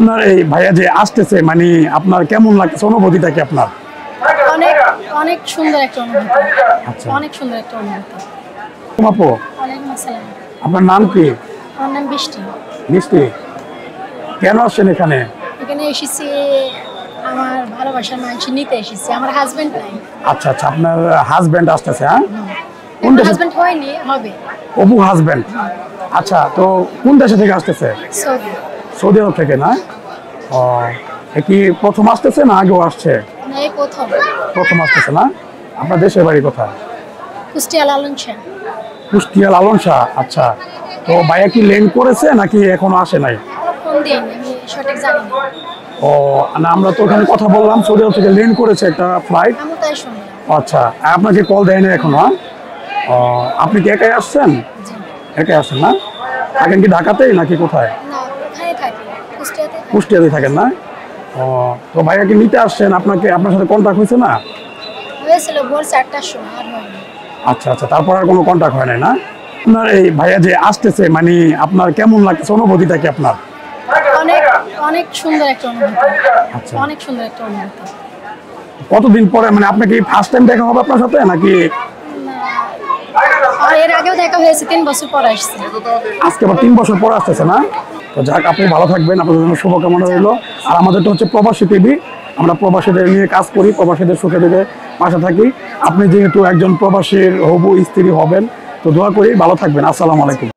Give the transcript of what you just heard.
আপনার এই ভাইয়া যে আসতেছে মানে আপনার কেমন লাগতেছে, অনুভূতিটা কি আপনার? অনেক অনেক সুন্দর একটা অনুভূতি। আচ্ছা, অনেক সুন্দর একটা অনুভূতি। আপু ওয়ালাইকুম আসসালাম। আপনার নাম কি? আমার নাম বৃষ্টি। মিষ্টি, কেন আসছেন এখানে? এখানে এসেছি আমার ভালোবাসার মানুষ নিতে এসেছি। আমার হাজবেন্ড নাই। আচ্ছা আচ্ছা, আপনার হাজবেন্ড আসতেছে? হ্যাঁ, কোন আমার দেশে? হাজবেন্ড হয়নি, হবে। অবু হাজবেন্ড। আচ্ছা, তো কোন দেশে থেকে আসতেছে? সৌদি। সৌদি আরব থেকে না? ও, এ কি প্রথম আসতেছে না আগেও আসছে? না, এই প্রথম। প্রথম আসতেছে না? আপনার দেশের বাড়ি কোথায়? কুষ্টিয়া লালন শাহ। কুষ্টিয়া লালন শাহ। আচ্ছা, তো ভাইয়া কি লেন করেছে নাকি এখনো আসে নাই? ফোন দিন, আমি সঠিক জানি না। ও না, আমরা তো ওখানে কথা বললাম, সৌদি আরব থেকে লেন করেছে একটা ফ্লাইট। আমি তাই শুনলাম। আচ্ছা, আর আপনাকে কল দেয়নি এখনো? হ্যাঁ? ও, আপনি কি একাই আসছেন? জি। একাই আসছেন না? থাকেন কি ঢাকাতেই নাকি কোথায়? না, ওখানে থাকি, কুষ্টিয়াতে থাকি। কুষ্টিয়াতে থাকেন না? ও, তো ভাইয়াকে নিতে আসছেন, আপনার সাথে কন্ট্যাক্ট হয়েছে না? হয়েছিল ভোর 4টার সময়, আর হয়নি। আচ্ছা আচ্ছা, তারপর আর কোনো কন্ট্যাক্ট হয় নাই না? আপনার এই ভাইয়া যে আসতেছে মানে আপনার কেমন লাগতেছে, অনুভূতিটা কি আপনার? অনেক অনেক সুন্দর একটা অনুভূতি। আচ্ছা, অনেক সুন্দর একটা অনুভূতি। কতদিন পরে মানে আপনাকে ফার্স্ট টাইম দেখা হবে আপনার সাথে নাকি না, আর এর আগেও দেখা হয়েছে, 3 বছর পর আসছে। আজকে আবার 3 বছর পরে আসতেছে না? তো যাক, আপনি ভালো থাকবেন, আপনাদের জন্য শুভকামনা রইল। আর আমাদেরটা হচ্ছে প্রবাসী টিভি, আমরা প্রবাসীদের নিয়ে কাজ করি, প্রবাসীদের সুখে দুঃখে পাশে থাকি। আপনি যেহেতু একজন প্রবাসীর হবু স্ত্রী হবেন, তো দোয়া করি ভালো থাকবেন। আসসালামু আলাইকুম।